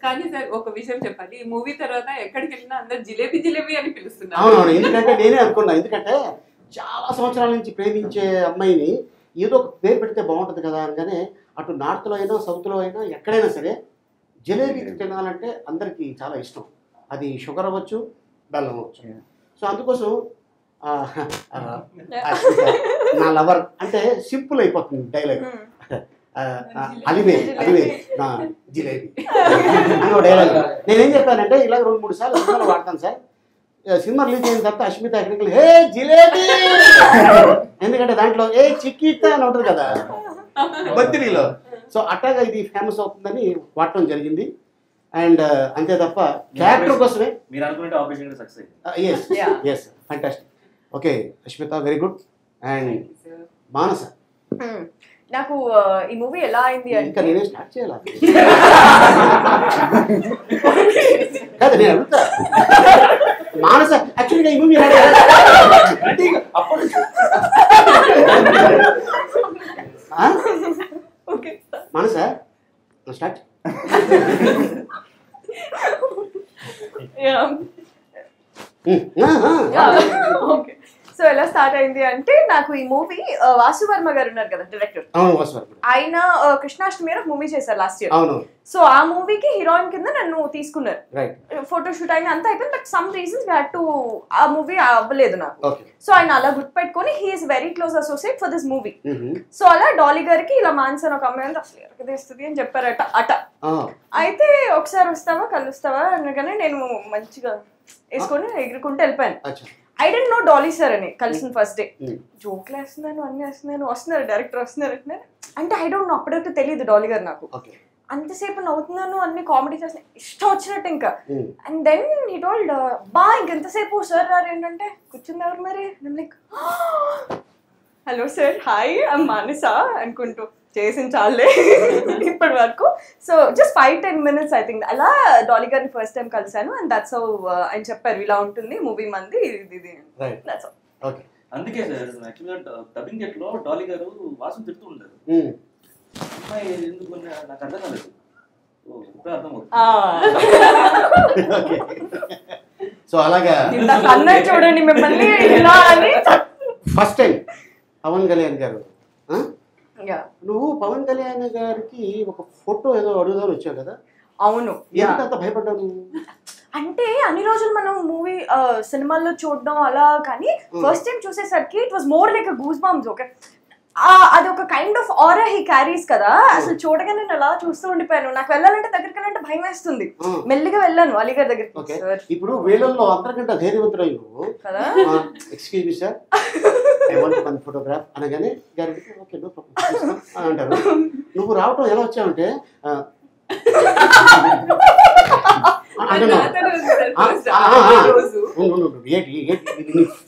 Speaker 5: కానీ సార్ ఒక విషయం చెప్పాలి, ఈ మూవీ తర్వాత ఎక్కడికి వెళ్ళినా అందరు జిలేబీ అని పిలుస్తున్నారు.
Speaker 1: అవునవును, ఎందుకంటే నేనే అనుకున్నా, ఎందుకంటే చాలా సంవత్సరాల నుంచి ప్రేమించే అమ్మాయిని ఏదో ఒక పేరు పెడితే బాగుంటుంది కదా అనగానే అటు నార్త్లో అయినా సౌత్లో అయినా ఎక్కడైనా సరే జిలేబీ తినాలంటే అందరికీ చాలా ఇష్టం. అది షుగర్ అవ్వచ్చు, బెల్లం అవ్వచ్చు. సో అందుకోసం నా లవర్ అంటే సింపుల్ అయిపోతుంది డైలాగ్. అలివే నా జిలేబీ అని ఒక డైలాగ్. నేనేం చెప్పానంటే ఇలా 2-3 సార్లు సినిమాలో వాడతాను సార్. సినిమా రిలీజ్ అయిన తర్వాత అస్మిత ఎక్కడికి హే జిలేబీ, ఎందుకంటే దాంట్లో ఏ చిక్కీత అని ఉంటుంది కదా బద్రీలో. సో అట్టాగా ఇది ఫేమస్ అవుతుందని వాడటం జరిగింది. అండ్ అంతే తప్ప క్యారెక్టర్ కోసమే
Speaker 7: మీరు అనుకునే operation success.
Speaker 1: Yes fantastic. Okay Asmita, very good. And Manasa,
Speaker 4: నాకు ఈ మూవీ ఎలా అయింది
Speaker 1: ఇంకా నేనే స్టార్ట్ చేయాలి కాదు, నేను అడుగుతా. మానస యాక్చువల్గా ఈ మూవీ మానస స్టార్ట్.
Speaker 4: ఓకే, సో ఎలా స్టార్ట్ అయింది అంటే నాకు ఈ మూవీ వాసు వర్మ గారు ఉన్నారు కదా డైరెక్టర్, ఆయన కృష్ణాష్టమి ఒక మూవీ చేశారు లాస్ట్ ఇయర్. సో ఆ మూవీకి హీరోయిన్ కింద నన్ను తీసుకున్నారు. ఫోటోషూట్ అయినా అంతా అయిపోయింది, but some reasons we had to ఆ మూవీ అవ్వలేదు నాకు. సో ఆయన అలా గుర్తుపెట్టుకొని he's very close associate for this movie. So అలా డాలీ గారికి ఇలా మాన్సన్ ఒక అమ్మాయి అంటే అసలు ఎరగదేస్తుంది అని చెప్పారట అట. అయితే ఒకసారి వస్తావా కలుస్తావా అనగానే నేను మంచిగా వేసుకొని ఎగురుకుంటూ వెళ్ళిపోయాను. I don't know Dolly sir అని కలిసిన ఫస్ట్ డే. జోక్లు వేస్తున్నాను, అన్ని వేస్తున్నాను, వస్తున్నారు డైరెక్టర్ వస్తున్నారు అంటున్నారు. అంటే ఐ డోంట్ నో, అప్పుడైతే తెలియదు డాలీ గారు నాకు. అంతసేపు నవ్వుతున్నాను, అన్ని కామెడీ చేస్తున్నాను, ఇష్టం వచ్చినట్టు ఇంకా. అండ్ దెన్ హీ టోల్డ్ బా ఇంకెంతసేపు సార్ రారు ఏంటంటే కూర్చుంది ఎవరు మరి. Like hello sir, hi I'm Manasa అనుకుంటూ చేసిన చాలే ఇప్పటి వరకు. So just 5-10 minutes I think అలా డాలీ గారిని ఫస్ట్ టైం కలిసాను. అండ్ దట్స్ హౌ ఆయన చెప్పారు ఇలా ఉంటుంది మూవీ మంది ఇది.
Speaker 7: అందుకే సార్ యాక్చువల్గా డబ్బింగ్ గెట్లో డాలీ గారు వాసన తిడుతూ ఉంటారు, అమ్మాయి ఎందుకు నాకు అర్థం కాలేదు, ఇప్పుడు అర్థం అవుతుంది.
Speaker 1: సో అలాగా
Speaker 4: అన్నయ్య చూడండి మిమ్మల్ని
Speaker 1: ఫస్ట్ టైం పవన్ కళ్యాణ్ గారు, నువ్వు పవన్ కళ్యాణ్ గారికి ఒక ఫోటో ఏదో అడుగుదాని వచ్చావు కదా.
Speaker 4: అవును,
Speaker 1: ఎంత భయపడ్డాను
Speaker 4: అంటే అన్ని రోజులు మనం మూవీ సినిమాల్లో చూడడం అలా, కానీ ఫస్ట్ టైం చూసేసరికి it was more like goosebumps. Okay, అదొక kind of aura he carries కదా, అసలు చూడగానే నేను అలా చూస్తూ ఉండిపోయాను. నాకు వెళ్ళాలంటే దగ్గరికి అంటే భయం వేస్తుంది, మెల్లిగా వెళ్ళాను అలీగారి దగ్గరికి.
Speaker 1: ఇప్పుడు వీళ్ళల్లో అందరికంటే ధైర్యవంతురాలు నువ్వు కదా. Excuse me sir, I want one photograph అనగానే గారికి ఓకే నో ప్రాబ్లం అని అంటారు. నువ్వు రావటం ఎలా వచ్చావంటే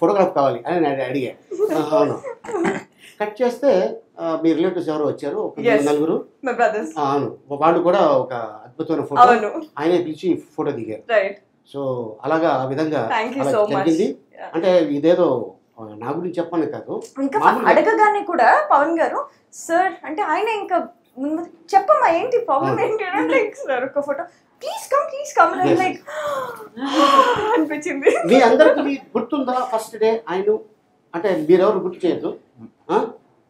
Speaker 1: ఫోటోగ్రాఫ్ కావాలి అని నేను అడిగా. అవును, కట్ చేస్తే మీ రిలేటివ్స్ ఎవరో వచ్చారు, నలుగురు. అవును, వాళ్ళు కూడా ఒక అద్భుతమైన ఫోటో ఆయనే పిలిచి ఫోటో దిగారు. సో అలాగా ఆ విధంగా జరిగింది. అంటే ఇదేదో నా గురించి చెప్పని కాదు,
Speaker 4: ఇంకా అడగగానే కూడా పవన్ గారు సార్ అంటే ఆయన ఇంకా చెప్పమ్మా ఏంటి ప్రాబ్లం ఏంటి అంటే సార్ ఒక ఫోటో ప్లీజ్ కమ్ లైక్ అనిపించింది.
Speaker 1: మీ అందరికి గుర్తుందా ఫస్ట్ డే ఆయన అంటే మీరెవరు గుర్తు చేయొద్దు.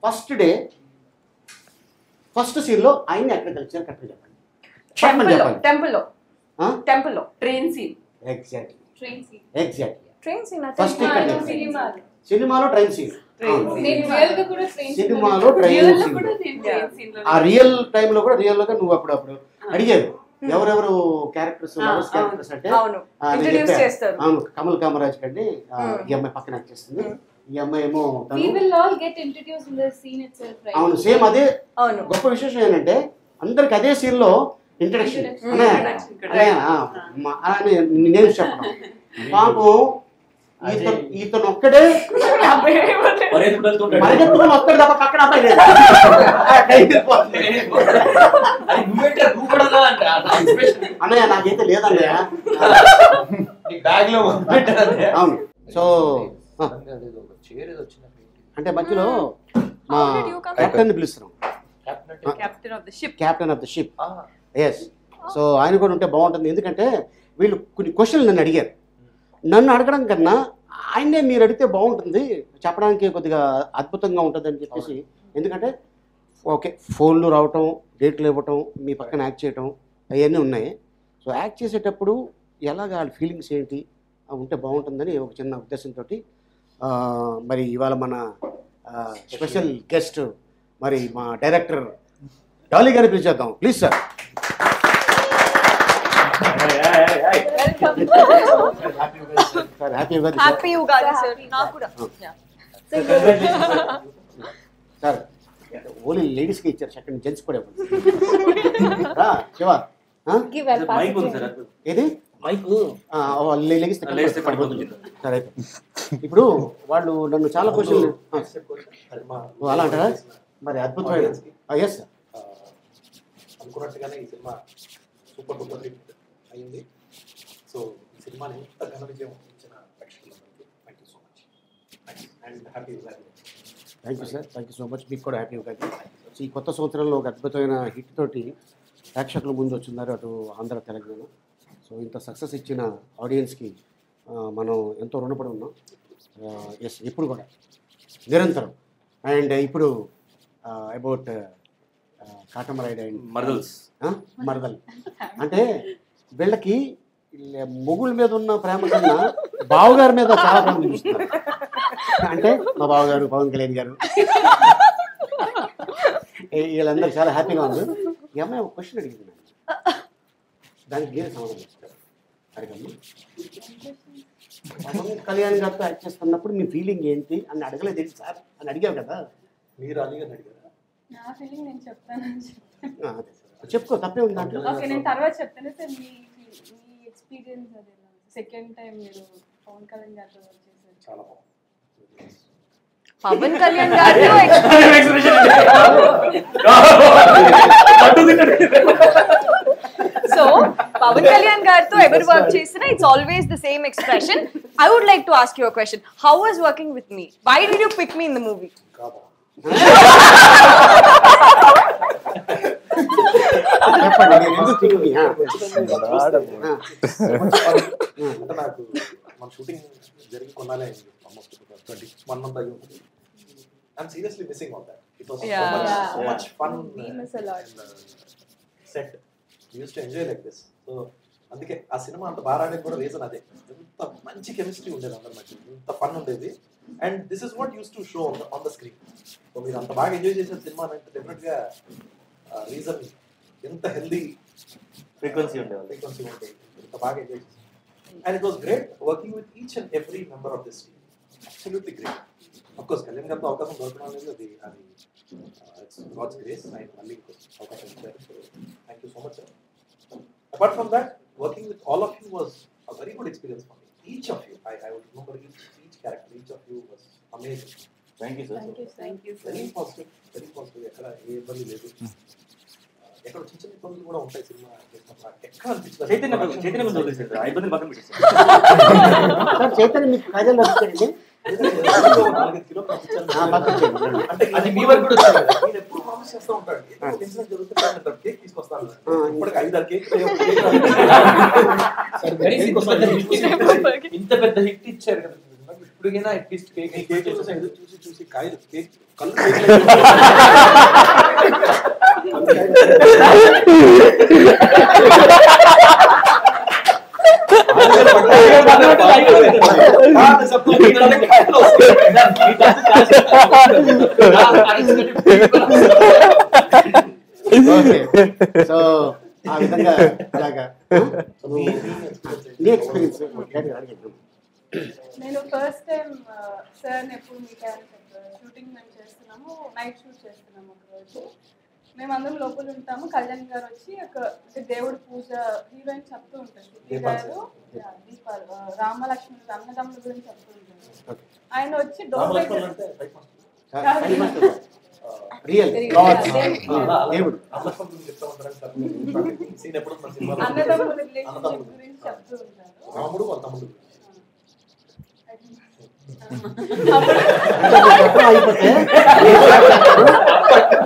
Speaker 1: ఫస్ట్ డే ఫస్ట్ సీన్ లో ఆయన ఎక్కడ కలిసారు కరెక్ట్గా చెప్పండి.
Speaker 4: టెంపుల్లో
Speaker 5: train scene.
Speaker 1: Exactly
Speaker 4: train scene
Speaker 1: first సినిమాలో ట్రైన్ సీన్. సినిమాలో ట్రైన్ సీన్ ఆ రియల్ టైమ్ లో కూడా రియల్ గా నువ్వు అప్పుడు అడిగారు ఎవరెవరు క్యారెక్టర్స్ అంటే అవును కమల్ కామరాజ్ కండి ఈ అమ్మాయి పక్కన యాక్ట్ చేస్తుంది, ఈ అమ్మాయి ఏమో అవును సేమ్ అదే. గొప్ప విశేషం ఏంటంటే అందరికి అదే సీన్ లో ఇంట్రడక్షన్ నేను చెప్పడం. పాపం ఇతను ఒక్కడే పరిగెత్తుకొని వస్తాడు తప్ప పక్కన అబ్బాయి అన్నయ్య నాకైతే లేదన్నయ్య. అవును, సో అంటే మధ్యలో మా కెప్టెన్ పిలుస్తున్నాం, captain of the ship. Yes, so ఆయన కూడా ఉంటే బాగుంటుంది. ఎందుకంటే వీళ్ళు కొన్ని క్వశ్చన్లు నన్ను అడిగారు. నన్ను అడగడం కన్నా ఆయనే మీరు అడిగితే బాగుంటుంది, చెప్పడానికి కొద్దిగా అద్భుతంగా ఉంటుంది అని చెప్పేసి. ఎందుకంటే ఓకే ఫోన్లు రావటం, డేట్లు ఇవ్వటం, మీ పక్కన యాక్ట్ చేయటం అవన్నీ ఉన్నాయి. సో యాక్ట్ చేసేటప్పుడు ఎలాగ వాళ్ళ ఫీలింగ్స్ ఏంటి ఉంటే బాగుంటుందని ఒక చిన్న ఉద్దేశంతో మరి ఇవాళ మన స్పెషల్ గెస్ట్ మరి మా డైరెక్టర్ డాలీ గారిని పిలిచేద్దాం. Please sir.
Speaker 4: Happy Ugadi sir. నాకు కూడా
Speaker 1: సార్ ఓన్లీ లేడీస్కి ఇచ్చారు, సెకండ్ జెంట్స్ కూడా శివ ఏది సరే. ఇప్పుడు వాళ్ళు నన్ను చాలా క్వశ్చన్లు అలా అంటారా? మరి అద్భుతమైన ఎస్ సార్
Speaker 9: అనుకున్నట్టుగానే ఈ సినిమా సూపర్ డూపర్ హిట్ అయింది. సో ఈ సినిమాని ఇంత ఘన విజయం ఇచ్చిన ప్రేక్షకులందరికీ thank you so much and happy Ugadi.
Speaker 1: Thank you sir, thank you so much. మీకు కూడా హ్యాపీ ఉగాది. ఈ కొత్త సంవత్సరంలో ఒక అద్భుతమైన హిట్ తోటి ప్రేక్షకుల ముందు వచ్చిన్నారు అటు ఆంధ్ర తెలంగాణ. సో ఇంత సక్సెస్ ఇచ్చిన ఆడియన్స్కి మనం ఎంతో రుణపడి ఉన్నాం. ఎస్ ఇప్పుడు కూడా నిరంతరం. అండ్ ఇప్పుడు అబౌట్ కాటమరాయుడు అండ్ మరదల్ అంటే వీళ్ళకి మొగుళ్ళ మీద ఉన్న ప్రేమ కన్నా బావగారి మీద చాలా ప్రేమ చూపిస్తున్నారు. అంటే మా బావగారు పవన్ కళ్యాణ్ గారు వీళ్ళందరూ చాలా హ్యాపీగా ఉన్నారు. ఈ అమ్మాయి ఒక క్వశ్చన్ అడిగింది, దానికి మీరే సమాధానం చేస్తారు. అడగమ్మా, పవన్ కళ్యాణ్ గారితో యాక్ట్ చేస్తున్నప్పుడు మీ ఫీలింగ్ ఏంటి అని అడగలేదు ఏంటి సార్ అని అడిగారు కదా.
Speaker 9: మీరు అడిగారు
Speaker 6: నా ఫీలింగ్ నేను చెప్తానని
Speaker 1: చెప్పుకో, తప్పే ఉంది దాంట్లో.
Speaker 6: ఓకే నేను తర్వాత చెప్తాను సార్. మీ ఎక్స్పీరియన్స్ అదే సెకండ్ టైం మీరు పవన్ కళ్యాణ్ గారితో వర్క్ చేశారు.
Speaker 9: చాలా బాగుంది.
Speaker 4: పవన్ కళ్యాణ్ గారితో సో పవన్ కళ్యాణ్ గారితో ఎవరు వర్క్ చేసినా it's always the same expression. I would like to ask you a question. How was working with me? Why did you pick me in the movie?
Speaker 9: అంటే నాకు మన షూటింగ్ జరిగి కొన్నాలే అయింది, ఆల్మోస్ట్ 21 month అయ్యి ఉంటుంది. I'm seriously missing all that. It was so much fun.
Speaker 6: We miss a lot.
Speaker 9: Set. We used to enjoy like this. So అందుకే ఆ cinema అంత బాగా ఆడేది కూడా రీజన్ అదే. ఎంత మంచి కెమిస్ట్రీ ఉండేది అందరి మధ్య, ఎంత ఫన్ ఉండేది. And this is what use to show on the screen. So మీరు అంత బాగా ఎంజాయ్ చేసిన సినిమా అంటే డెఫినెట్గా రీజన్ ఎంత హెల్దీ
Speaker 7: ఫ్రీక్వెన్సీ ఉండేది,
Speaker 9: ఎంత బాగా ఎంజాయ్ చేశారు. And it was great working with each and every member of this team. Absolutely great. Of course Kalyan గారితో అవకాశం దొరకడం అనేది అది ఇట్స్ గాడ్స్ గ్రేస్. ఆయన మళ్ళీ అవకాశం ఇచ్చారు. So thank you so much sir. Apart from that, working with all of you was a very good experience for me. Each of you, I would remember each character, each of you was amazing.
Speaker 7: Thank you, sir.
Speaker 5: Thank you, sir.
Speaker 9: Very positive, very positive. ఎక్కడ ఏ ఇబ్బంది లేదు. ఎక్కడ చిన్న చిన్న ఇబ్బందులు కూడా ఉంటాయి cinema చేసినప్పుడు. ఎక్కడ అనిపించలేదు.
Speaker 7: చైతన్య ముందు వదిలేసారు, ఆ ఇబ్బంది పక్కన పెట్టేసారు.
Speaker 1: చైతన్య మీకు కాజల్ నడుస్తుంది
Speaker 9: అంటే అది మీ వరకు కూడా వచ్చారు. నేను ఎప్పుడు ప్రామిస్ చేస్తూ ఉంటాడు, ఇన్సిడెంట్ జరుగుతుంటే కేక్ తీసుకొస్తాను. ఇప్పటికి 5-6 కేక్
Speaker 2: ఇంత పెద్ద హిట్ ఇచ్చారు కదా, ఇప్పుడుకైనా అట్లీస్ట్ కేక్
Speaker 9: చూసి చూసి కాయలు కేక్ కళ్ళు
Speaker 1: సో ఆ విధంగా అలాగా ఎక్స్పీరియన్స్.
Speaker 6: నేను ఫస్ట్ టైం సార్ని ఎప్పుడు మీట్ అయ్యాను చెప్పారు. షూటింగ్ మేము చేస్తున్నాము, నైట్ షూట్ చేస్తున్నాము ఒకరోజు. మేమందరం లోపల ఉంటాము. కళ్యాణ్ గారు వచ్చి ఒక దేవుడి పూజ హీరోయిన్ చెప్తూ ఉంటారు. గారు దీపాలు రామలక్ష్మణుడు అన్నదమ్ముల గురించి చెప్తూ ఉంటారు. ఆయన వచ్చి డోర్ దగ్గర అన్నదమ్ముల రిలేషన్షిప్ గురించి చెప్తూ ఉంటారు.
Speaker 9: రాముడు వాళ్ళ తమ్ముడు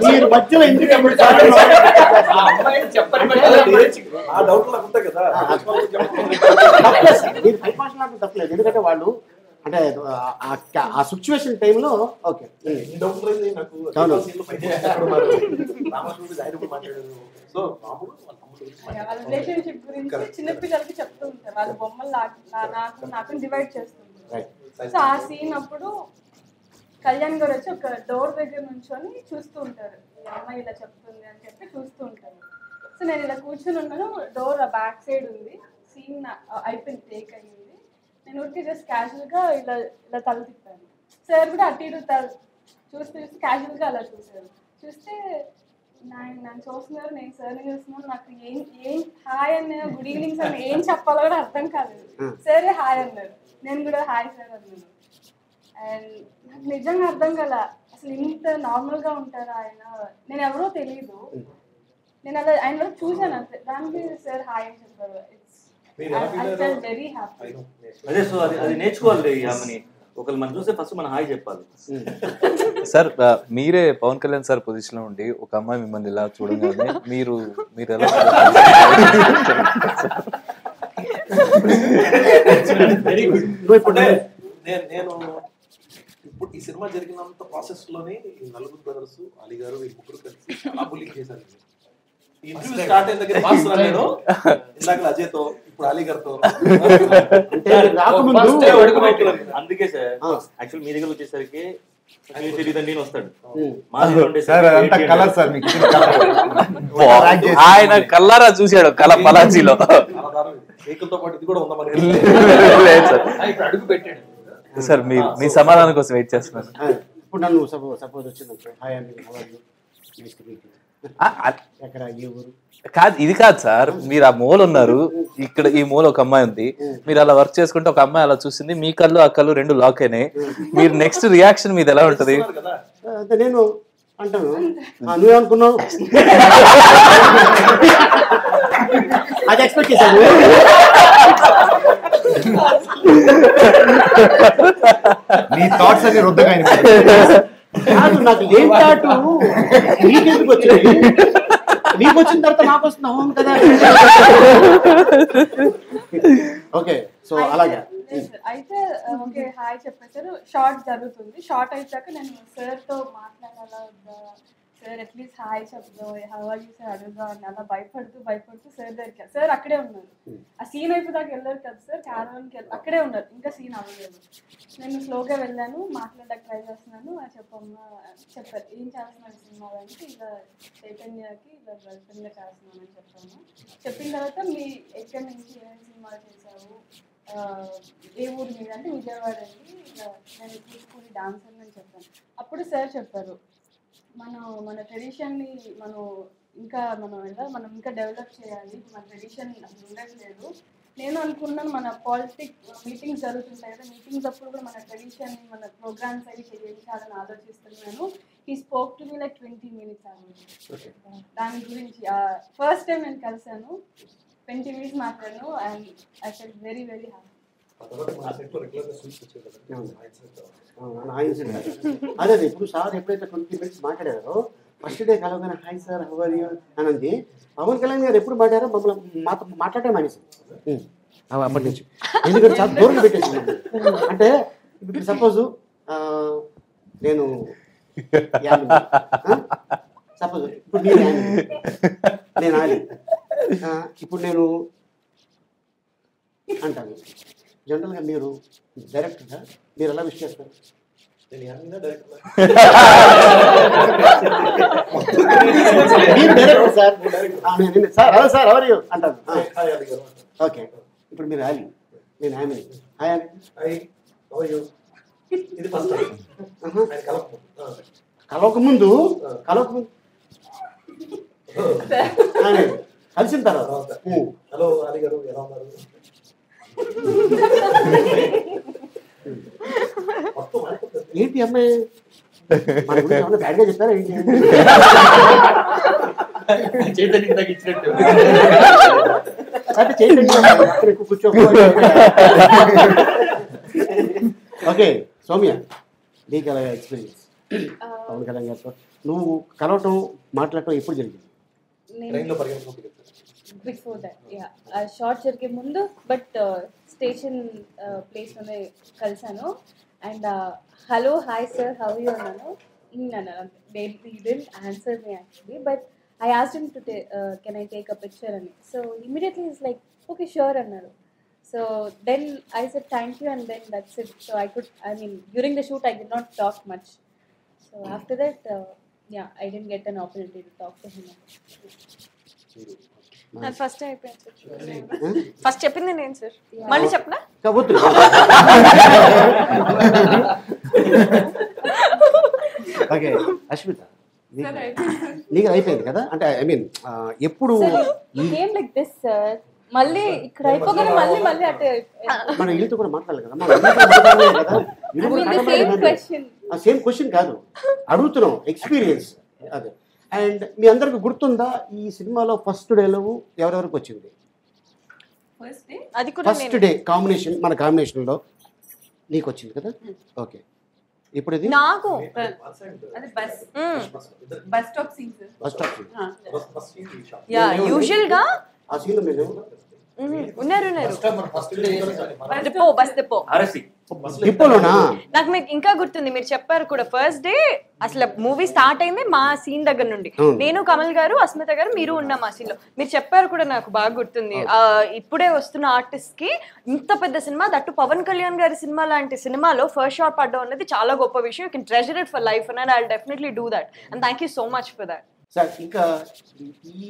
Speaker 1: మీరు మధ్యలో ఎందుకు
Speaker 9: ఆ డౌట్ నాకు ఉంటాయి కదా.
Speaker 1: మీరు పరిభాషణ తప్పలేదు, ఎందుకంటే వాళ్ళు అంటే ఆ సిచ్యువేషన్ టైంలో ఓకే
Speaker 9: డౌట్ లేదు నాకు. రామకృష్ణుడు ఆయన మాట్లాడారు. సో రాముడు వాళ్ళ తమ్ముడు
Speaker 6: వాళ్ళ రిలేషన్షిప్ గురించి చిన్నపిల్లలకి చెప్తూ ఉంటారు. వాళ్ళ బొమ్మలు నాకు డివైడ్ చేస్తుంటారు. సో ఆ సీన్ అప్పుడు కళ్యాణ్ గారు వచ్చి ఒక డోర్ దగ్గర నుంచొని చూస్తూ ఉంటారు. ఈ అమ్మాయి ఇలా చెప్తుంది అని చెప్పి చూస్తూ ఉంటారు. సో నేను ఇలా కూర్చొని ఉన్నాను, డోర్ బ్యాక్ సైడ్ ఉంది. సీన్ అయిపోయింది, టేక్ అయ్యింది. నేను ఊరికి జస్ట్ క్యాజువల్గా ఇలా ఇలా తల తిప్పాను. సార్ కూడా అటు ఇటు చూస్తే క్యాజువల్గా అలా చూసారు. చూస్తే నన్ను చూస్తున్నారు, నేను సార్ని చూస్తున్నాను. నాకు ఏం హాయ్ అన్న గుడ్ ఈవినింగ్ సార్ ఏం చెప్పాలో కూడా అర్థం కాలేదు. సరే హాయ్ అన్నారు, నేను కూడా హాయ్ సార్ అన్నాను. అండ్ నాకు నిజంగా అర్థం కాల, అసలు ఇంత నార్మల్గా ఉంటారా ఆయన. నేను ఎవరో తెలియదు, నేను అలా ఆయన చూశాను అంతే. దానికి సార్ హాయ్ అని చెప్పారు. Very happy.
Speaker 7: అదే సో అది నేర్చుకోవాలి. ఆమెని ఒకళ్ళు మనం చూస్తే ఫస్ట్ మనం హాయ్ చెప్పాలి.
Speaker 3: సార్ మీరే పవన్ కళ్యాణ్ సార్ పొజిషన్ లో ఉండి ఒక అమ్మాయి మిమ్మల్ని ఇలా చూడగానే మీరు ఎలా
Speaker 9: వెరీ గుడ్. నేను ఇప్పుడు ఈ సినిమా జరిగినంత ప్రాసెస్ లోనే ఈ నలుగురు బ్రదర్స్ అలీ గారు ఈ ముగ్గురు కలిసి చాలా బుల్లింగ్ చేశారు. ఈ ఇంటర్వ్యూ స్టార్ట్ అయిన దగ్గర మాస్టర్ నేను ఇందాక అజయ్తో ఇప్పుడు అలీ గారితో
Speaker 7: అందుకే సార్ యాక్చువల్ మీ దగ్గర వచ్చేసరికి
Speaker 3: ఆయన కల్లారా చూశాడు కళ పలాజీలో. సార్ మీ సమాధానం కోసం వెయిట్ చేస్తున్నాను.
Speaker 1: ఇప్పుడు నన్ను సపోజ్ వచ్చింది
Speaker 3: కాదు, ఇది కాదు సార్. మీరు ఆ మూల ఉన్నారు, ఇక్కడ ఈ మూల ఒక అమ్మాయి ఉంది. మీరు అలా వర్క్ చేసుకుంటే ఒక అమ్మాయి అలా చూసింది, మీ కళ్ళు ఆ కళ్ళు రెండు లాక్ అయినాయి. మీరు నెక్స్ట్ రియాక్షన్ మీది ఎలా ఉంటది?
Speaker 1: నేను అంటాను నువ్వేమనుకున్నావు అది ఎక్స్పెక్ట్ చేశాను.
Speaker 8: నీ థాట్స్ అన్ని రుద్దగా
Speaker 1: కాదు, నాకు లేని థాటు నీకెందుకు వచ్చింది? నీకు వచ్చిన తర్వాత నాకు వస్తుంది అవును కదా. ఓకే సో అలాగే
Speaker 6: అయితే ఓకే హాయ్ చెప్పేసారు. షార్ట్ జరుగుతుంది. షార్ట్ అయిపోయాక నేను సార్తో మాట్లాడాలా వద్దా, సార్ అట్లీస్ట్ హాయ్ చెప్దాం హౌ ఆర్ యూ సార్ అడుగుదాం అని అలా భయపడుతూ సార్ దగ్గరికి సార్ అక్కడే ఉన్నారు. ఆ సీన్ అయిపోయాక వెళ్ళారు కదా సార్ క్యారవాన్కి అక్కడే ఉన్నారు, ఇంకా సీన్ అవ్వలేదు. నేను స్లోగా వెళ్ళాను, మాట్లాడడానికి ట్రై చేస్తున్నాను. చెప్పమ్మా చెప్పారు ఏం చేస్తున్నాను సినిమా అంటే ఇలా చైతన్యకి ఇలా గర్ల్ఫ్రెండ్గా చేస్తున్నాను అని చెప్పాను. చెప్పిన తర్వాత మీ ఎక్కడి నుంచి ఏమేమి సినిమాలు చేశావు, ఏ ఊరు మీద అంటే విజయవాడ అండి, ఇలా నేను కూచిపూడి డాన్సర్ అని చెప్పాను. అప్పుడు సార్ చెప్పారు మన ట్రెడిషన్ని మనం ఇంకా డెవలప్ చేయాలి, మన ట్రెడిషన్ ఉండట్లేదు. నేను అనుకున్నాను మన మీటింగ్స్ జరుగుతుంటాయి కదా, మీటింగ్స్ అప్పుడు కూడా మన ట్రెడిషన్ని మన ప్రోగ్రామ్స్ అవి చేయించాలని ఆలోచిస్తున్నాను. He spoke to me like 20 minutes దాని గురించి. ఫస్ట్ టైం నేను కలిసాను, 20 minutes మాట్లాడాను and I felt very very happy.
Speaker 1: అదే ఇప్పుడు సార్ ఎప్పుడైతే 20 minutes మాట్లాడారో ఫస్ట్ డే కలవగానే hi sir how are you అని అంది. పవన్ కళ్యాణ్ గారు ఎప్పుడు మాట్లాడారో మమ్మల్ని మాట్లాడే మానేసి అప్పటి నుంచి, ఎందుకంటే చాలా దూరం పెట్టేసి. అంటే ఇప్పుడు సపోజు నేను సపోజ్ ఇప్పుడు నేను ఆలి ఇప్పుడు నేను అంటాను. జనరల్గా మీరు డైరెక్టర్గా మీరు ఎలా విష్ చేస్తారు? మీరు డైరెక్టర్ సార్, సార్ సార్ ఎవరు అంటాను. ఓకే ఇప్పుడు మీరు ఆలి, నేను ఆమె హాయ్ ఆమె కలవకముందు కలిసిన తర్వాత
Speaker 9: హలో అలీ గారు ఎలా ఉన్నారు?
Speaker 1: ఏంటి అమ్మాయి మన గురించి ఏమన్నా బ్యాడ్గా చెప్పారా ఏంటి?
Speaker 2: చైతన్య ఇచ్చినట్టు
Speaker 1: అంటే చైతన్య కూర్చో. ఓకే సౌమ్య, నీకు అలాగా ఎక్స్పీరియన్స్ పవన్ కళ్యాణ్ గారితో నువ్వు కలవటం మాట్లాడటం ఎప్పుడు జరిగింది?
Speaker 6: బిఫోర్ దట్ షార్ట్ జరిగే ముందు బట్ స్టేషన్ ప్లేస్లోనే కలిసాను. And hello hi sir how you అన్నాను. Answer me actually but I asked him to can I take a picture అని. So immediately is like okay sure అన్నారు. So then I said thank you and then that's it. So during the shoot I did not talk much. So after that, I didn't get an opportunity to talk to him.
Speaker 4: First అయిపోయింది, first చెప్పింది నేను sir, మళ్ళీ చెప్పనా?
Speaker 1: Okay Ashmita, నీకు అయిపోయింది కదా? అంటే I mean ఎప్పుడు
Speaker 6: లైక్ దిస్ సార్, మళ్ళీ ఇక్కడ అయిపోగానే మళ్ళీ అటే
Speaker 1: మన వీళ్ళతో కూడా మాట్లాడాలి కదా. సేమ్ క్వశ్చన్ కాదు అడుగుతున్నాం, ఎక్స్పీరియన్స్ అదే. అండ్ మీ అందరికి గుర్తుందా ఈ సినిమాలో ఫస్ట్ డేలో ఎవరెవరికి వచ్చింది? ఫస్ట్ డే కాంబినేషన్, మన కాంబినేషన్లో నీకు వచ్చింది కదా? ఓకే ఇప్పుడు ఇది
Speaker 4: నాకు
Speaker 5: బస్ స్టాప్ సీన్.
Speaker 4: యూజువల్ గా
Speaker 1: ఆ సీన్ మీరు
Speaker 4: ఉన్నారు
Speaker 1: డిపోలోనా?
Speaker 4: నాకు మీకు ఇంకా గుర్తుంది, మీరు చెప్పారు కూడా ఫస్ట్ డే అసలు మూవీ స్టార్ట్ అయింది మా సీన్ దగ్గర నుండి. నేను కమల్ గారు అస్మిత గారు మీరు ఉన్నాం ఆ సీన్ లో. మీరు చెప్పారు కూడా, నాకు బాగా గుర్తుంది. ఇప్పుడే వస్తున్న ఆర్టిస్ట్ కి ఇంత పెద్ద సినిమా, దట్టు పవన్ కళ్యాణ్ గారి సినిమా లాంటి సినిమాలో ఫస్ట్ షాట్ పడ్డం అనేది చాలా గొప్ప విషయం. You can treasure it for life and I will definitely do that and thank you so much for that.
Speaker 1: Sir ఇంకా ఈ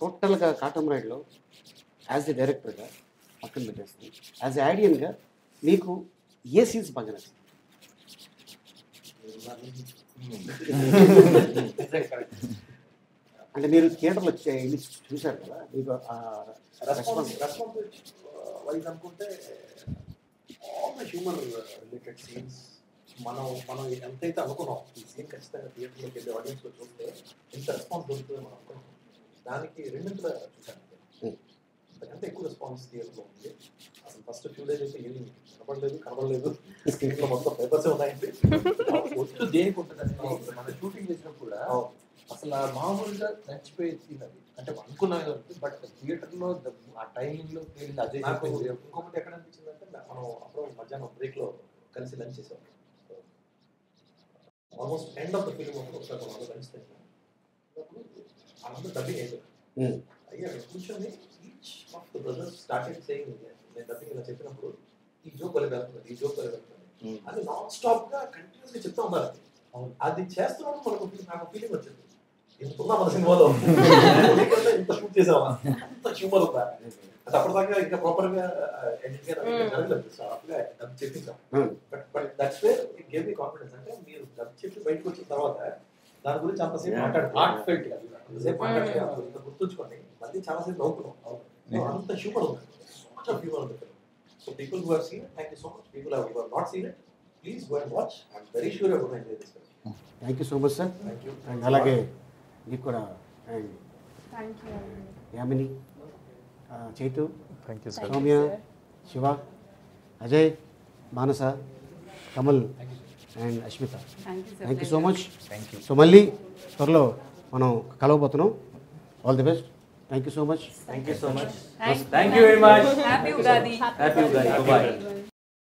Speaker 1: టోటల్గా కాటమరాయుడులో యాజ్ ఎ డైరెక్టర్గా పక్కన పెట్టేస్తాను, యాజ్ ఎ ఆడియన్గా మీకు ఏ సీన్స్ బాగా నచ్చింది? అంటే మీరు థియేటర్లో వెళ్ళి చూశారు కదా, మీకు
Speaker 9: రెస్పాన్స్ వైజ్ అనుకుంటే all the human related scenes మనం ఎంతైతే అనుకున్నాం ఈ సీన్ ఖచ్చితంగా థియేటర్లోకి వెళ్ళి ఆడియన్స్లో చూస్తే ఎంత రెస్పాన్స్ దొరుకుతుందో మనం అనుకున్నాం. దానికి రెండింటిలో చూశాను, అంత ఎక్కువ రెస్పాన్స్ థియేటర్లో ఉంది. అసలు ఫస్ట్ ఫ్యూ డేస్ అయితే ఏమి కనబడలేదు స్క్రీన్లో మొత్తం పేపర్సే ఉన్నాయండి. ఒట్టు దేనికి ఉంటుందండి, మన షూటింగ్ చేసినప్పుడు కూడా అసలు మామూలుగా నచ్చిపోయే సీన్ అది, అంటే అనుకున్నాను బట్ థియేటర్లో ఆ టైమింగ్లో అదే ఇంకొకటి ఎక్కడ అనిపించింది అంటే మనం అప్పుడు మధ్యాహ్నం బ్రేక్లో కలిసి లంచ్ చేసాం. Almost end of the film ఒకసారి లంచ్ చేసాం. వాళ్ళందరూ డబ్బింగ్ అయిపోయారు. అయ్యా కూర్చొని each of the brothers started saying, నేను డబ్బింగ్ ఇలా చెప్పినప్పుడు ఈ జోక్ వల్ల వెళ్తుంది, ఈ జోక్ వల్ల వెళ్తుంది అది నాన్ స్టాప్ గా కంటిన్యూస్ గా చెప్తా ఉన్నారు. అది చేస్తున్నప్పుడు మనకు నాకు ఫీలింగ్ వచ్చింది, ఇంత మన సినిమాలో ఇంత షూట్ చేసామా, ఇంత హ్యూమర్ ఉందా. అది అప్పటిదాకా ఇంకా ప్రాపర్ గా ఎడిట్ గా జరగలేదు, అప్పుడే డబ్ చెప్పించాం. But that's where it gave me confidence. అంటే మీరు డబ్ చెప్పి బయటకు వచ్చిన తర్వాత దాని గురించి అంతసేపు మాట్లాడుతున్నారు, హార్ట్ ఫెల్ట్ అంతసేపు మాట్లాడుతున్నారు, ఇంత గుర్తుంచుకోండి, మళ్ళీ చాలాసేపు నవ్వుకున్నాం. అంత హ్యూమర్ ఉంది, సో మచ్ హ్యూమర్ ఉంది. So people who have seen it, thank you so much. People who have not seen it, please go and watch. I'm very sure you will enjoy this.
Speaker 1: Thank you so much sir. And అలాగే మీకు కూడా and Yamini, Chaitu, Soumya, Shiva, Ajay, Manasa, Kamal and Ashmita, thank you so much. So మళ్ళీ త్వరలో మనం కలవబోతున్నాం. All the best. Thank you so much.
Speaker 2: Thank you so much.
Speaker 5: Thank you very much. Happy Ugadi.
Speaker 2: Happy Ugadi. Bye.